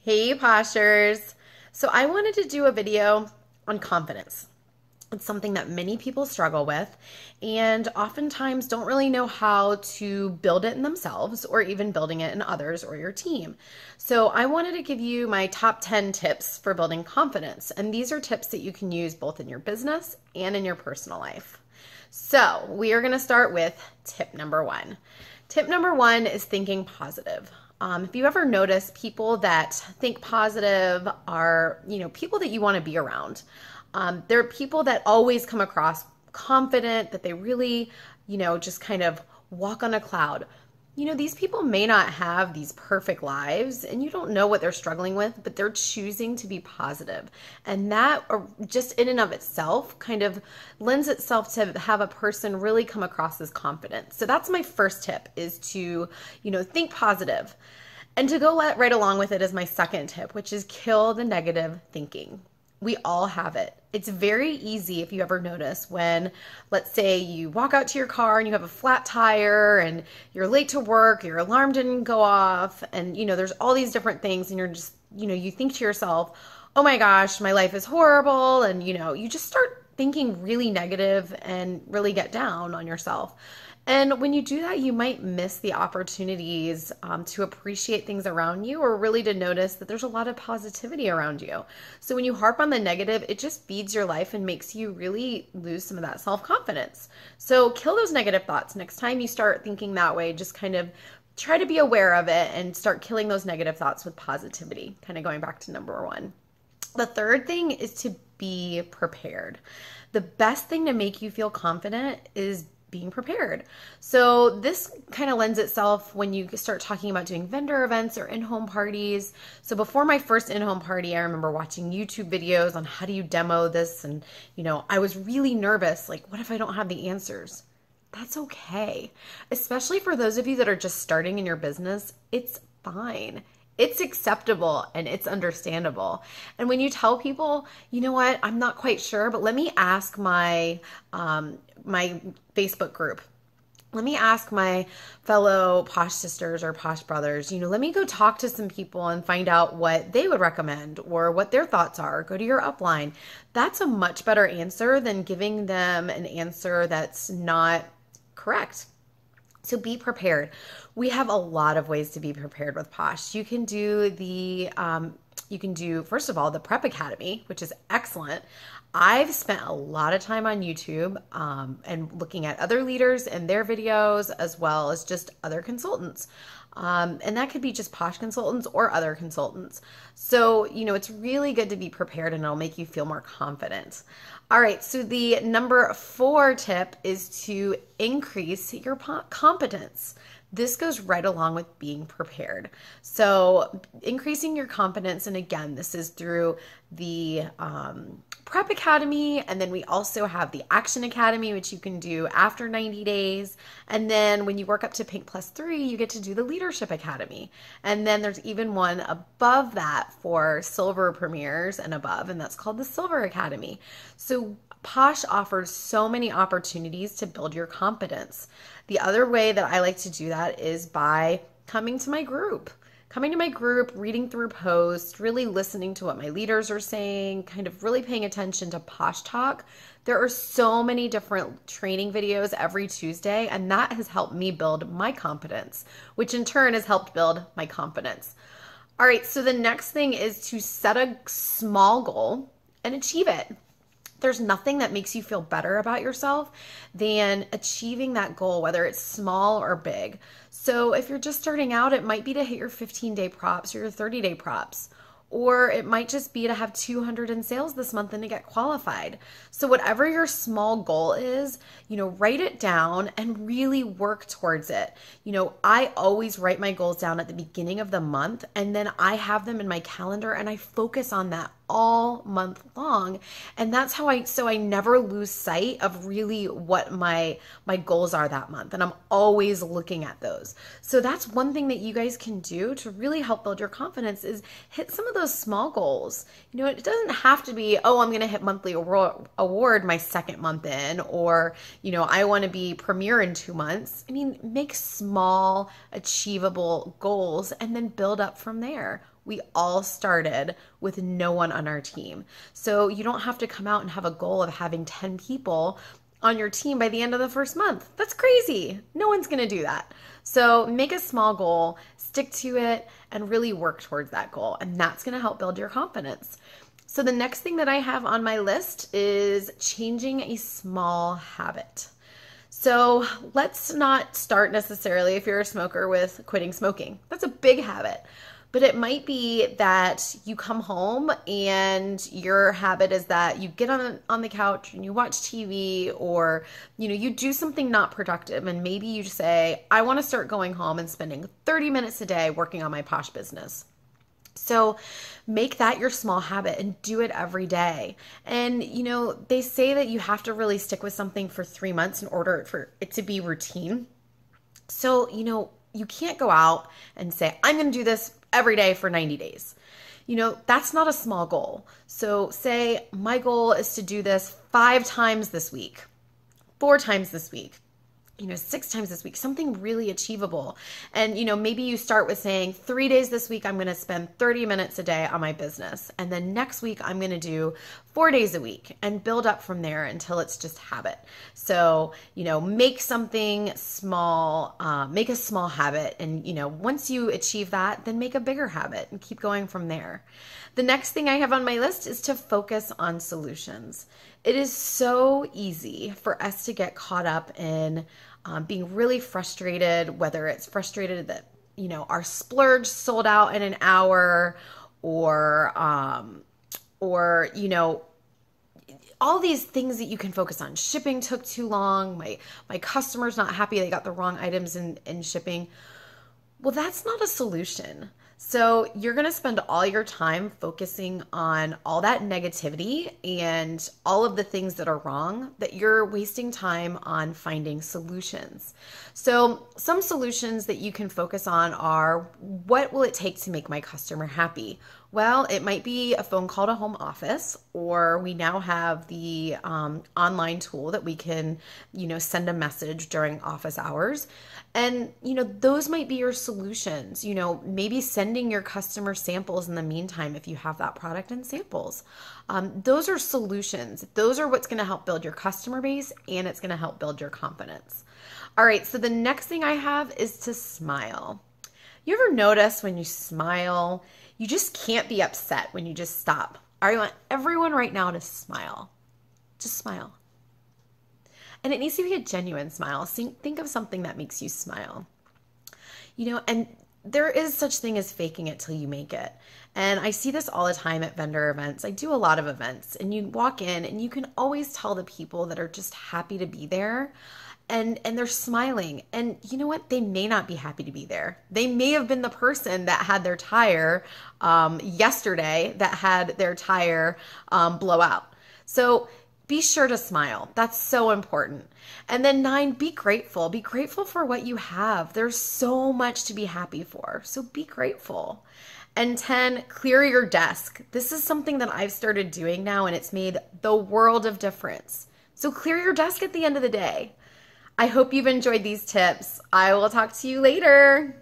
Hey, Postures. So I wanted to do a video on confidence. It's something that many people struggle with and oftentimes don't really know how to build it in themselves or even building it in others or your team. So I wanted to give you my top 10 tips for building confidence. And these are tips that you can use both in your business and in your personal life. So we are going to start with tip number one. Tip number one is thinking positive. If you ever notice, people that think positive are, people that you want to be around. They're people that always come across confident, that they really, just kind of walk on a cloud. These people may not have these perfect lives and you don't know what they're struggling with, but they're choosing to be positive. And that just in and of itself kind of lends itself to have a person really come across as confident. So that's my first tip is to, think positive. And to go right along with it is my second tip, which is kill the negative thinking. We all have it. It's very easy if you ever notice when, let's say you walk out to your car and you have a flat tire and you're late to work, your alarm didn't go off, and there's all these different things and you're just, you think to yourself, oh my gosh, my life is horrible. And you just start thinking really negative and really get down on yourself. And when you do that, you might miss the opportunities to appreciate things around you or really to notice that there's a lot of positivity around you. So when you harp on the negative, it just feeds your life and makes you really lose some of that self-confidence. So kill those negative thoughts. Next time you start thinking that way, just kind of try to be aware of it and start killing those negative thoughts with positivity, kind of going back to number one. The third thing is to be prepared. The best thing to make you feel confident is being prepared. So this kind of lends itself when you start talking about doing vendor events or in-home parties. So before my first in-home party, I remember watching YouTube videos on how do you demo this. And, I was really nervous. Like, what if I don't have the answers? That's okay. Especially for those of you that are just starting in your business, it's fine. It's acceptable and it's understandable. And when you tell people, you know what, I'm not quite sure, but let me ask my my Facebook group. Let me ask my fellow Posh sisters or Posh brothers, let me go talk to some people and find out what they would recommend or what their thoughts are. Go to your upline. That's a much better answer than giving them an answer that's not correct. So be prepared. We have a lot of ways to be prepared with Posh. You can do first of all, the Prep Academy, which is excellent. I've spent a lot of time on YouTube and looking at other leaders and their videos as well as just other consultants. And that could be just Posh consultants or other consultants. So, it's really good to be prepared and it'll make you feel more confident. All right, so the number 4 tip is to increase your competence. This goes right along with being prepared. So increasing your confidence, and again, this is through the Prep Academy, and then we also have the Action Academy, which you can do after 90 days. And then when you work up to Pink Plus 3, you get to do the Leadership Academy. And then there's even one above that for Silver Premiers and above, and that's called the Silver Academy. So Posh offers so many opportunities to build your confidence. The other way that I like to do that is by coming to my group. Coming to my group, reading through posts, really listening to what my leaders are saying, kind of really paying attention to Posh Talk. There are so many different training videos every Tuesday, and that has helped me build my confidence, which in turn has helped build my confidence. All right, so the next thing is to set a small goal and achieve it. There's nothing that makes you feel better about yourself than achieving that goal, whether it's small or big. So if you're just starting out, it might be to hit your 15-day props or your 30-day props. Or it might just be to have 200 in sales this month and to get qualified. So whatever your small goal is, write it down and really work towards it. I always write my goals down at the beginning of the month, and then I have them in my calendar and I focus on that all month long. And that's how I never lose sight of really what my goals are that month. And I'm always looking at those. So that's one thing that you guys can do to really help build your confidence is hit some of those small goals. It doesn't have to be, oh, I'm going to hit monthly award my second month in, or, I want to be premier in 2 months. Make small, achievable goals and then build up from there. we all started with no one on our team. So you don't have to come out and have a goal of having 10 people on your team by the end of the first month. That's crazy. No one's going to do that. So make a small goal, stick to it, and really work towards that goal. And that's going to help build your confidence. So the next thing that I have on my list is changing a small habit. So let's not start necessarily, if you're a smoker, with quitting smoking. That's a big habit. But it might be that you come home and your habit is that you get on the couch and you watch TV, or you do something not productive, and maybe you say, I want to start going home and spending 30 minutes a day working on my Posh business. So make that your small habit and do it every day. And, they say that you have to really stick with something for 3 months in order for it to be routine. So, you can't go out and say, I'm going to do this every day for 90 days. That's not a small goal. So say my goal is to do this 5 times this week, 4 times this week, 6 times this week, something really achievable. And, maybe you start with saying 3 days this week, I'm going to spend 30 minutes a day on my business. And then next week, I'm going to do 4 days a week and build up from there until it's just habit. So, make something small, make a small habit. And, once you achieve that, then make a bigger habit and keep going from there. The next thing I have on my list is to focus on solutions. It is so easy for us to get caught up in being really frustrated, whether it's frustrated that, our splurge sold out in an hour, or all these things that you can focus on. Shipping took too long. My customer's not happy. They got the wrong items in shipping. Well, that's not a solution. So you're going to spend all your time focusing on all that negativity and all of the things that are wrong, that you're wasting time on finding solutions. So some solutions that you can focus on are, what will it take to make my customer happy? Well, it might be a phone call to home office, or we now have the online tool that we can, send a message during office hours. And, those might be your solutions. Maybe sending your customer samples in the meantime if you have that product and samples. Those are solutions. Those are what's going to help build your customer base, and it's going to help build your confidence. All right, so the next thing I have is to smile. You ever notice when you smile, you just can't be upset when you just stop? I want everyone right now to smile. Just smile. And it needs to be a genuine smile. Think of something that makes you smile. And there is such thing as faking it till you make it. And I see this all the time at vendor events. I do a lot of events, and you walk in and you can always tell the people that are just happy to be there. And they're smiling. And you know what? They may not be happy to be there. They may have been the person that had their tire yesterday, that had their tire blow out. So be sure to smile. That's so important. And then 9, be grateful. Be grateful for what you have. There's so much to be happy for. So be grateful. And 10, clear your desk. This is something that I've started doing now, and it's made the world of difference. So clear your desk at the end of the day. I hope you've enjoyed these tips. I will talk to you later.